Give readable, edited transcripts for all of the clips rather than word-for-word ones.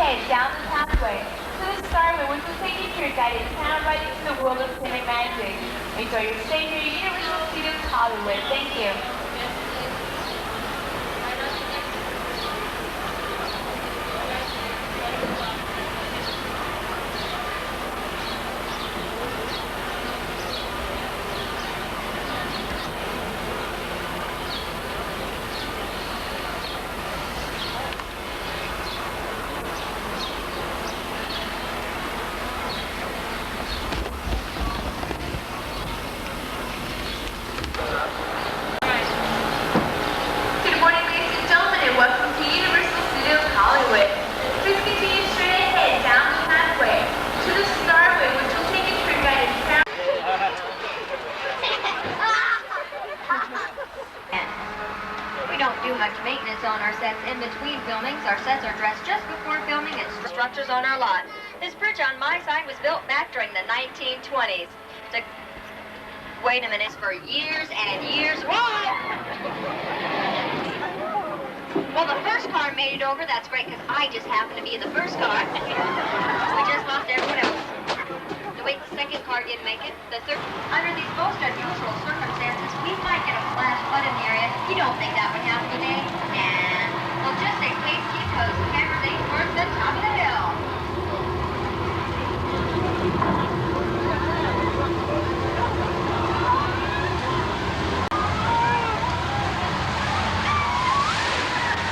Head down the pathway to the Starway, which will take you through a guided town right into the world of cinematic magic. Enjoy your stay here at Universal Studios Hollywood. Thank you. Much maintenance on our sets in between filmings. Our sets are dressed just before filming and structures on our lot. This bridge on my side was built back during the 1920s. Wait a minute, for years and years. Whoa! Well, the first car made it over. That's great, because I just happened to be in the first car. We just lost everyone else. Wait, the second car didn't make it. The third. Under these most unusual circumstances, we might get a flash flood in the area. You don't think that would happen today? Nah. Well, just say please keep those cameras aimed towards the top of the hill.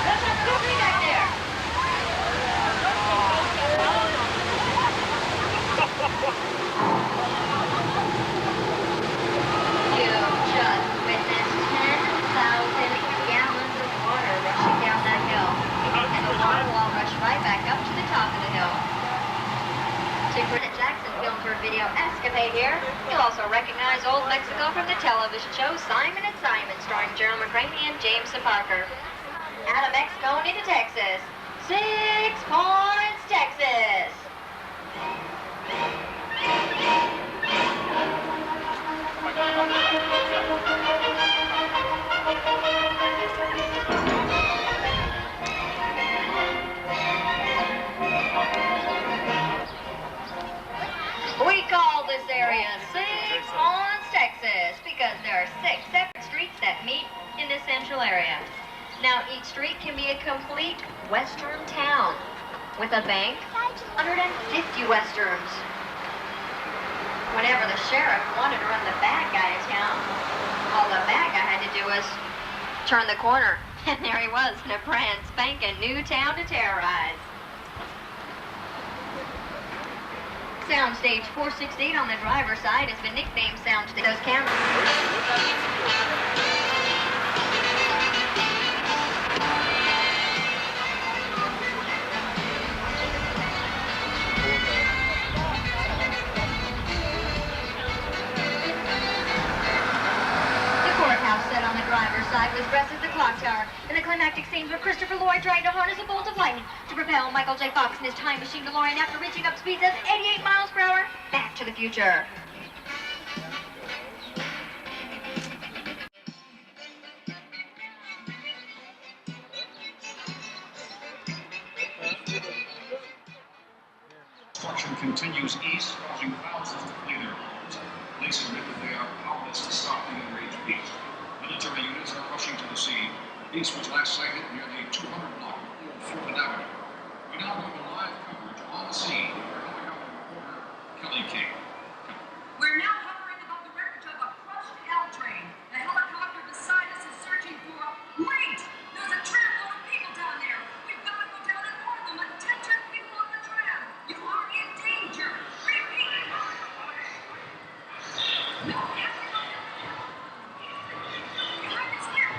That's a goofy back there. Jackson filmed her video escapade here. You'll also recognize Old Mexico from the television show Simon and Simon, starring Gerald McCraney and Jameson Parker. Out of Mexico and into Texas. 6 Points, Texas. We call this area 6 Points, Texas, because there are 6 separate streets that meet in this central area. Now, each street can be a complete western town with a bank, 150 westerns. Whenever the sheriff wanted to run the bad guy to town, all the bad guy had to do was turn the corner, and there he was in a brand spanking new town to terrorize. Soundstage 468 on the driver's side has been nicknamed Soundstage. Those cameras. The courthouse set on the driver's side was dressed as the clock tower, and the climactic scenes where Christopher Lloyd tried to harness a bolt of lightning to propel Michael J. Fox in his time machine DeLorean after reaching up speeds of 88 miles per hour back to the future. Construction continues east, causing thousands to flee their homes. Police admit that they are powerless to stop the enraged beast. Military units are rushing to the scene. The beast was last sighted near the 200-block Old Fulton Avenue. We now go to live coverage on the scene with our helicopter reporter, Kelly King. We're now hovering above the wreckage of a crushed L train. The helicopter beside us is searching for. Wait! There's a tram full of people down there. We've got to go down and board them. Attention, people on the tram. You are in danger. Repeat. No, behind us here.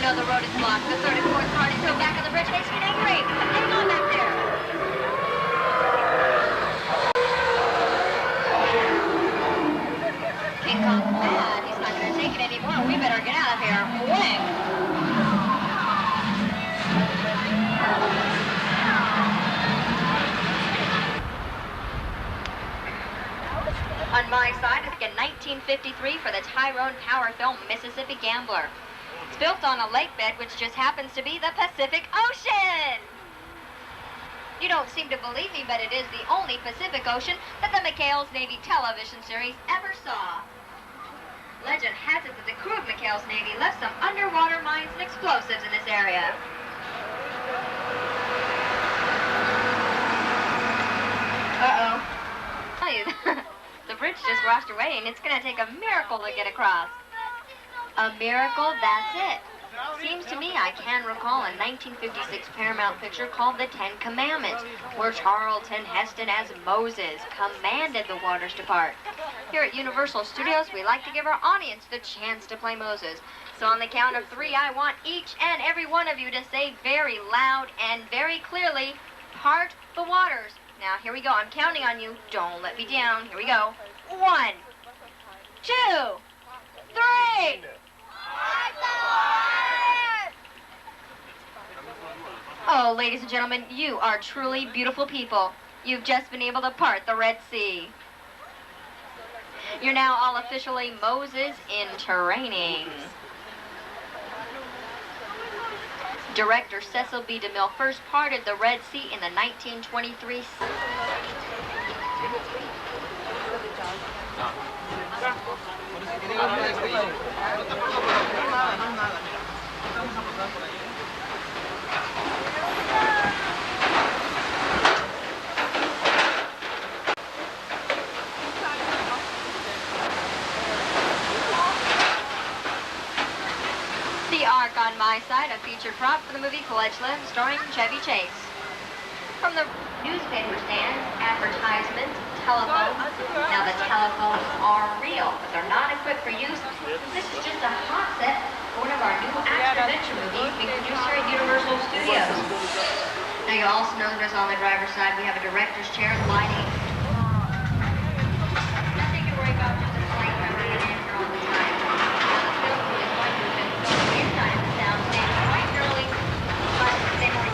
no, the road is blocked. The third and fourth car is still back on the bridge. Makes me angry. Hang on back there. King Kong's mad. He's not going to take it anymore. We better get out of here. Quick. On my side is in 1953 for the Tyrone Power film Mississippi Gambler. It's built on a lake bed which just happens to be the Pacific Ocean. You don't seem to believe me, but it is the only Pacific Ocean that the McHale's Navy television series ever saw. Legend has it that the crew of McHale's Navy left some underwater mines and explosives in this area. Uh-oh. Tell you, the bridge just washed away, and it's going to take a miracle to get across. A miracle, that's it. Seems to me I can recall a 1956 Paramount picture called The Ten Commandments, where Charlton Heston as Moses commanded the waters to part. Here at Universal Studios, we like to give our audience the chance to play Moses. So on the count of 3, I want each and every one of you to say very loud and very clearly, part the waters. Now, here we go. I'm counting on you. Don't let me down. Here we go. 1, 2, 3. Oh, ladies and gentlemen, you are truly beautiful people. You've just been able to part the Red Sea. You're now all officially Moses in training. Director Cecil B. DeMille first parted the Red Sea in the 1923. The Ark on my side, a featured prop for the movie Caligula, starring Chevy Chase. From the newspaper stands, advertisements, telephones. Now the telephones are real, but they're not equipped for use. This is just a hot set for one of our new action-adventure movies being produced here at Universal Studios. Now you'll also notice on the driver's side we have a director's chair, lighting. Nothing to worry about, just a slight memory and answer all the time. Now the film is going to have been filmed inside the soundstage quite early, but they were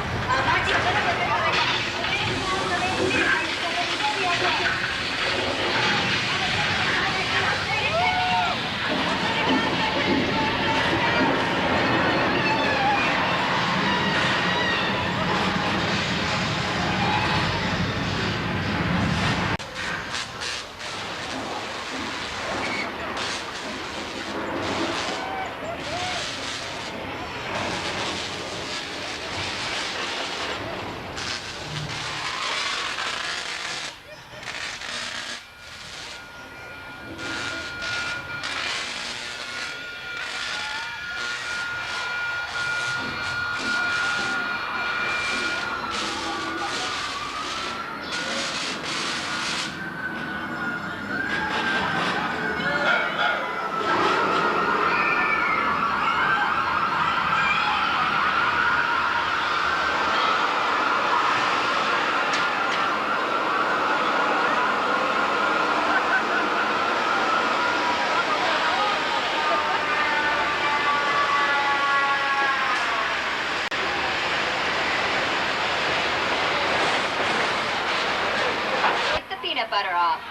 butter off.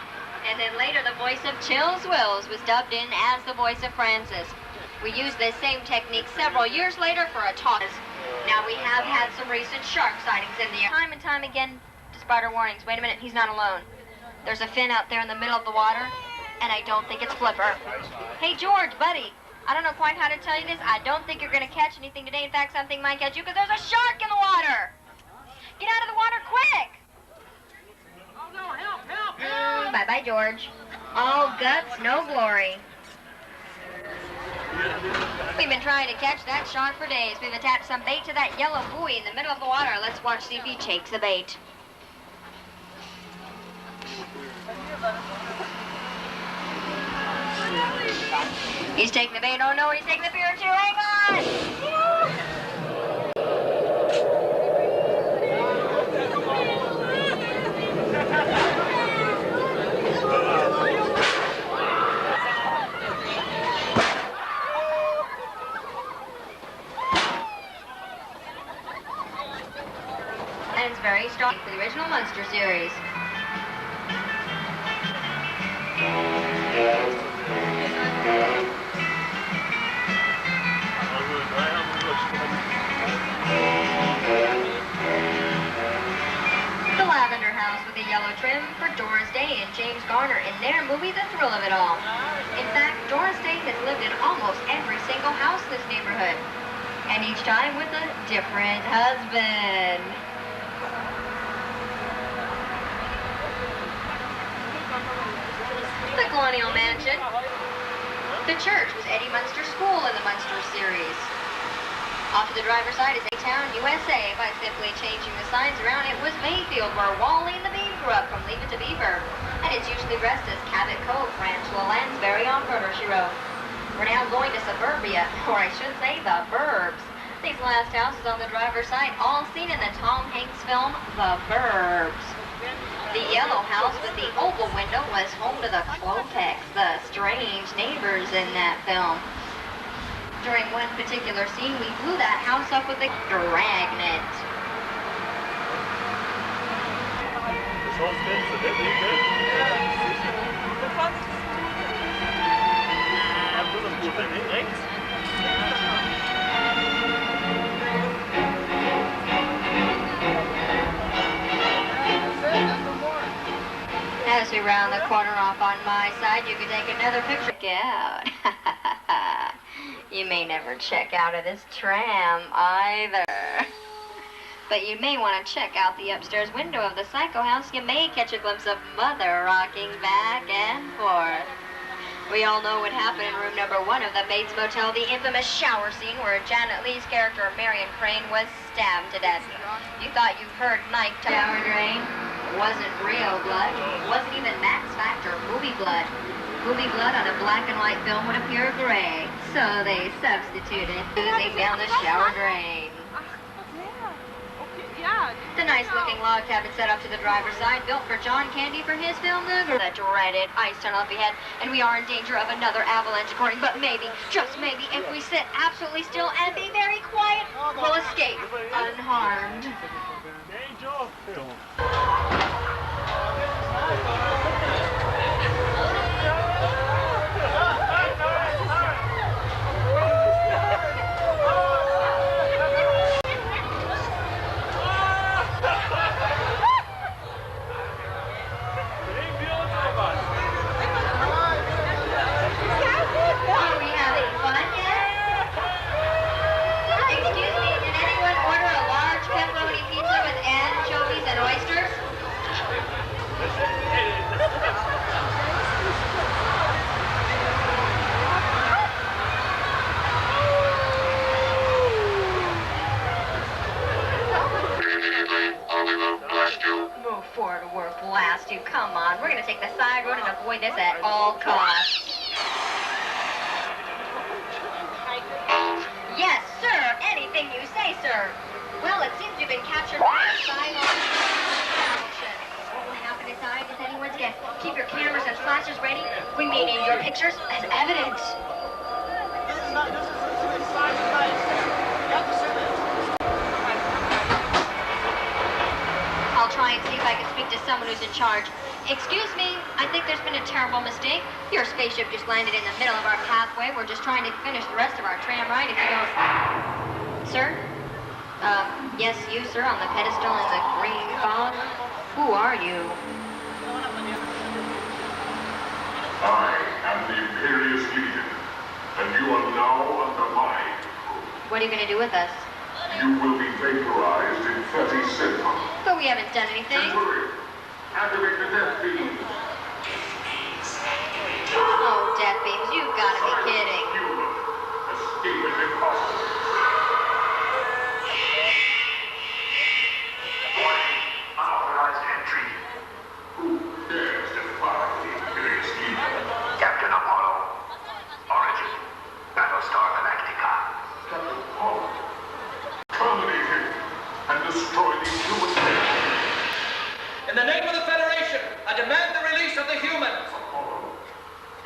And then later the voice of Chills Wills was dubbed in as the voice of Francis. We used this same technique several years later for a talk. Now we have had some recent shark sightings in the air. Time and time again, despite our warnings. Wait a minute, he's not alone. There's a fin out there in the middle of the water, and I don't think it's Flipper. Hey George, buddy, I don't know quite how to tell you this. I don't think you're going to catch anything today. In fact, something might catch you because there's a shark in the water. Get out of the water quick. No, help, help, help! Bye-bye, George. All guts, no glory. We've been trying to catch that shark for days. We've attached some bait to that yellow buoy in the middle of the water. Let's watch see if he takes the bait. He's taking the bait. Oh no, he's taking the beer too. Hang on! Lansbury, starring for the original Munster series. The Lavender House with a yellow trim for Doris Day and James Garner in their movie The Thrill of It All. In fact, Doris Day has lived in almost every single house in this neighborhood, and each time with a different husband. The Colonial Mansion. The church was Eddie Munster's school in the Munster series. Off to the driver's side is A-Town, USA. By simply changing the signs around, it was Mayfield, where Wally and the Bean grew up from Leave It to Beaver. And it's usually dressed as Cabot Cove for Angela Lansbury on Murder, She Wrote. We're now going to suburbia, or I should say the burbs. These last houses on the driver's side, all seen in the Tom Hanks film, The Burbs. The yellow house with the oval window was home to the Klopex, the strange neighbors in that film. During one particular scene, we blew that house up with a dragnet. As we round the corner off on my side, you can take another picture. Check out. You may never check out of this tram either. But you may want to check out the upstairs window of the Psycho House. You may catch a glimpse of Mother rocking back and forth. We all know what happened in room number 1 of the Bates Motel, the infamous shower scene where Janet Leigh's character, Marion Crane, was stabbed to death. You thought you heard Mike shower drain. It wasn't real blood. It wasn't even Max Factor movie blood. Movie blood on a black and white film would appear gray, so they substituted oozing down the shower drain. The nice-looking log cabin set up to the driver's side, built for John Candy for his film, The dreaded ice tunnel up ahead, and we are in danger of another avalanche occurring, but maybe, just maybe, if we sit absolutely still and be very quiet, we'll escape unharmed. Come on, we're going to take the side road and avoid this at all costs. Yes, sir. Anything you say, sir. Well, it seems you've been captured by a side on what will happen inside is anyone's guess. Keep your cameras and flashes ready. We may need your pictures as evidence. I'll try and see if I can speak to someone who's in charge. Excuse me, I think there's been a terrible mistake. Your spaceship just landed in the middle of our pathway. We're just trying to finish the rest of our tram ride if you don't... Sir? Yes, you, sir, on the pedestal in the green fog. Who are you? I am the Imperious Legion, and you are now under my control. What are you going to do with us? You will be vaporized in 30 seconds. But we haven't done anything. Activate the death beam. Oh, death beams, you've got to be kidding. Escape is impossible. Unauthorized entry. Who dares defy the Imperious Legion? Captain Apollo. Origin. Battlestar Galactica. Captain Apollo. Terminate him and destroy the human race. In the name of the Federation, I demand the release of the humans. Apollo,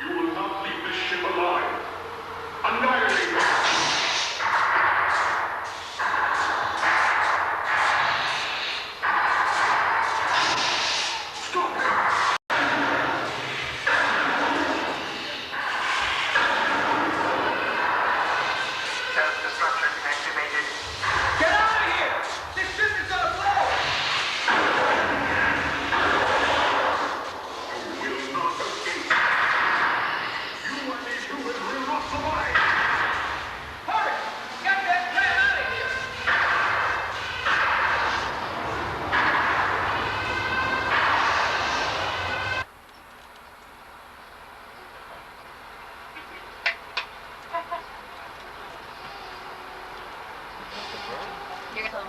you will not leave this ship alive. But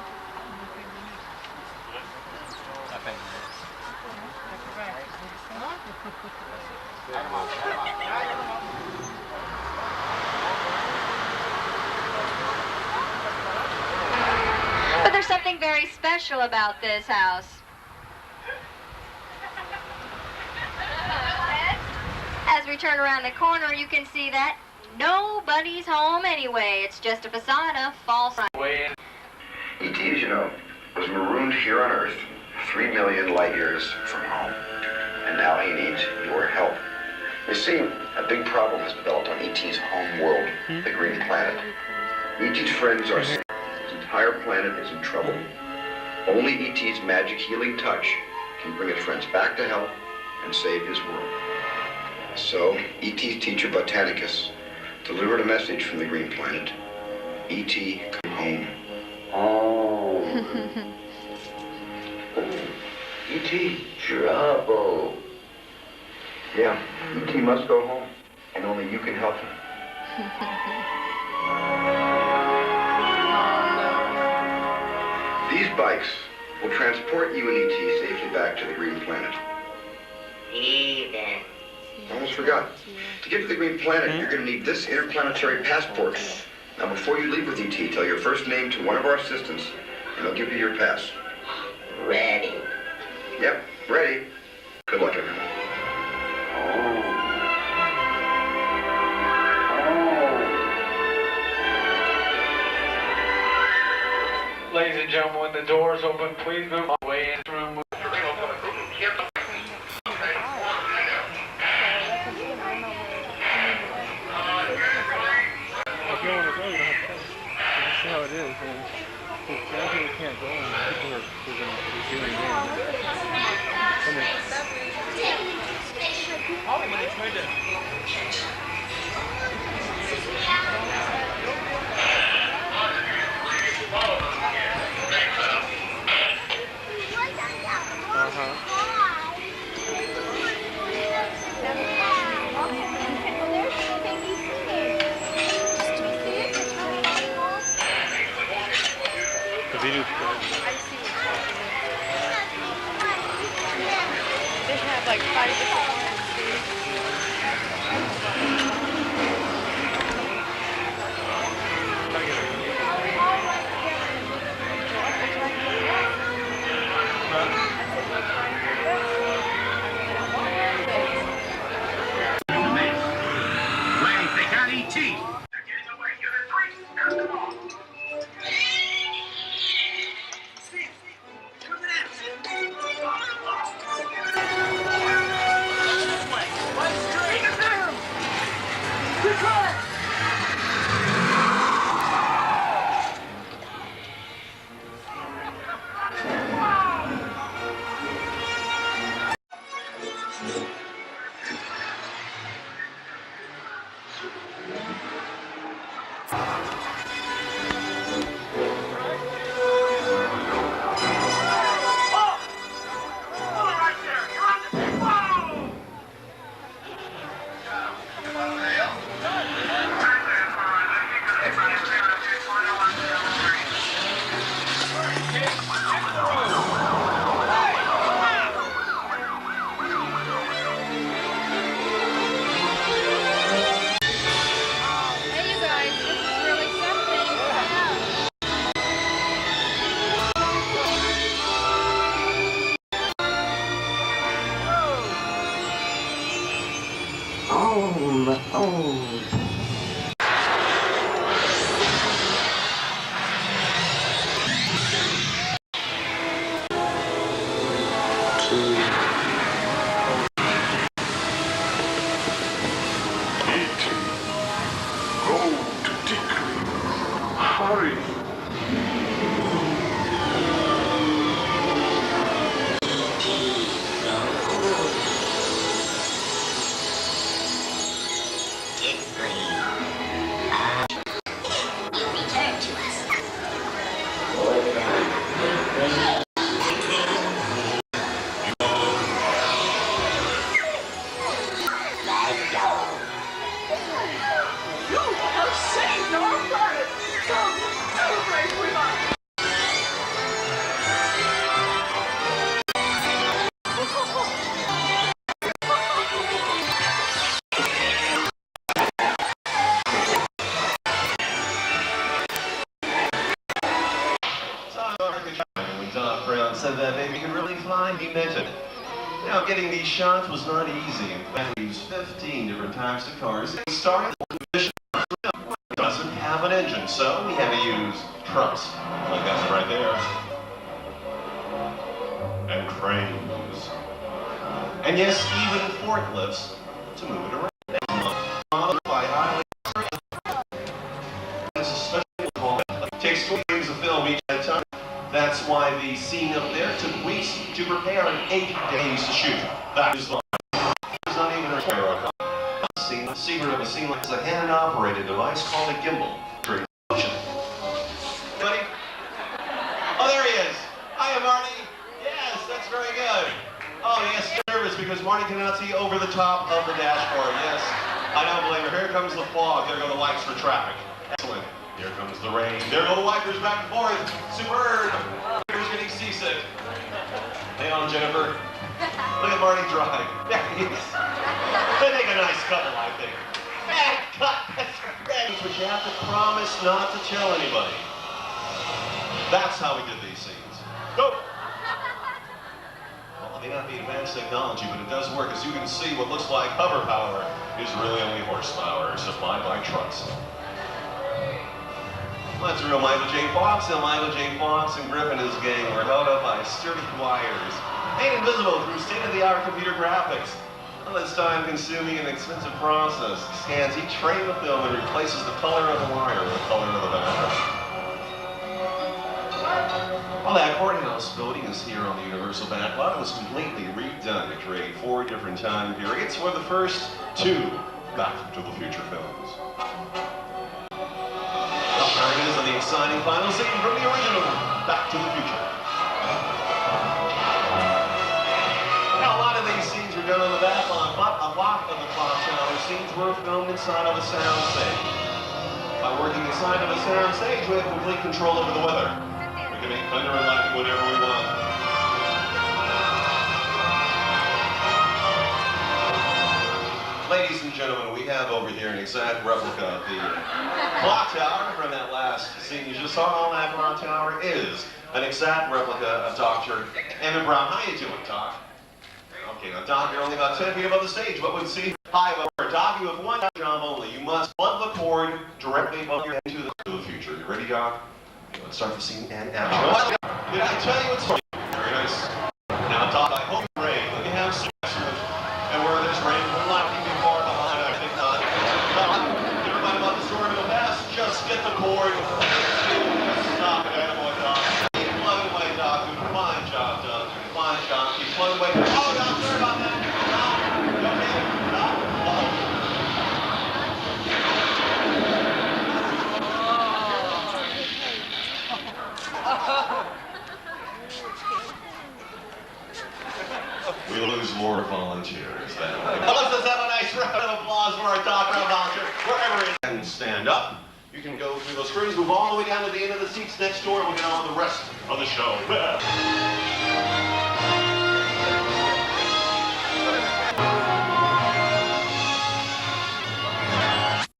there's something very special about this house. As we turn around the corner, you can see that nobody's home anyway. It's just a facade of false. E.T., as you know, was marooned here on Earth 3 million light years from home. And now he needs your help. You see, a big problem has developed on E.T.'s home world, the Green Planet. E.T.'s friends are sick. His entire planet is in trouble. Only E.T.'s magic healing touch can bring his friends back to health and save his world. So, E.T.'s teacher, Botanicus, delivered a message from the Green Planet. E.T., come home. Oh. E.T., trouble. Yeah, E.T. must go home, and only you can help him. These bikes will transport you and E.T. safely back to the Green Planet. Even. Almost forgot. To get to the Green Planet, you're going to need this interplanetary passport. Now, before you leave with E.T., tell your first name to one of our assistants, and they'll give you your pass. Ready. Yep, ready. Good luck, everyone. Ladies and gentlemen, when the doors open, please move away into the room. If you don't want to go, you don't have to go. This is how it is. And if you can't go, and people are doing Come here. The video's good. They have like 5 different ones. Wait, they got E.T. They're getting away. Unit 3, knock them off. Hey you guys, this is really something. E.T., go to Dickory. Hurry. You have saved our planet! Come celebrate with us! said that baby could really fly. He meant it. Now, getting these shots was not easy. We used 15 different types of cars. It started with doesn't have an engine, so we had to use trucks, like that right there, and cranes, and yes, even forklifts to move it around. It's a special call. It takes 20 years of film each at a time. That's why the scene up there took weeks to prepare and 8 days to shoot. That is not even a camera. The secret of a scene like is a hand-operated device called a gimbal. Buddy? Oh, there he is. Hiya, Marty. Yes, that's very good. Oh, yes, nervous because Marty cannot see over the top of the dashboard. Yes, I don't blame her. Here comes the fog. There go the lights for traffic. Excellent. Here comes the rain. There go the wipers back and forth. Superb. Who's getting seasick? Hang on, Jennifer. Look at Marty drive. There he is. They make a nice couple, I think. But you have to promise not to tell anybody. That's how we did these scenes. Go! Well, it may not be advanced technology, but it does work. As you can see, what looks like hover power is really only horsepower supplied by trucks. Well, that's real Michael J. Fox, and Michael J. Fox and Griffin and his gang were held up by sturdy wires, made invisible through state-of-the-art computer graphics. Well, it's time-consuming and expensive process. It scans each frame of film and replaces the color of the wire with the color of the background. Well, that courthouse building is here on the Universal backlot. It was completely redone to create 4 different time periods for the first 2 Back to the Future films. Well, there it is on the exciting final scene from the original Back to the Future. Now, a lot of these scenes were done on the backlot, but a lot of the clock tower scenes were filmed inside of a sound stage. By working inside of a sound stage, we have complete control over the weather. We can make thunder and lightning whenever we want. Ladies and gentlemen, we have over here an exact replica of the clock tower from that last scene you just saw. On that clock tower is an exact replica of Dr. Emmett Brown. How you doing, Doc? Okay, now, Doc, you're only about 10 feet above the stage. What would see? Hi, Doc, you have one job only. You must plug the cord directly above your head into the future. You ready, Doc? Let's start the scene and action. Well, did I tell you it's very nice? Now, Doc, I hope it's rain. Let me have success. And where there's rain, we're lightning before behind. I think not. Never mind about the storm. It'll pass. Just get the cord. Stop it, attaboy, Doc. Keep plugging away, Doc. Do a fine job, Doc. Do a fine job. Keep plugging away. Oh, Doc, sorry about that. Doc, you okay? Doc? We'll lose more volunteers that way. Let's have a nice round of applause for our top round volunteer. Wherever it is. And stand up. You can go through those screens, move all the way down to the end of the seats next door, and we'll get on with the rest of the show.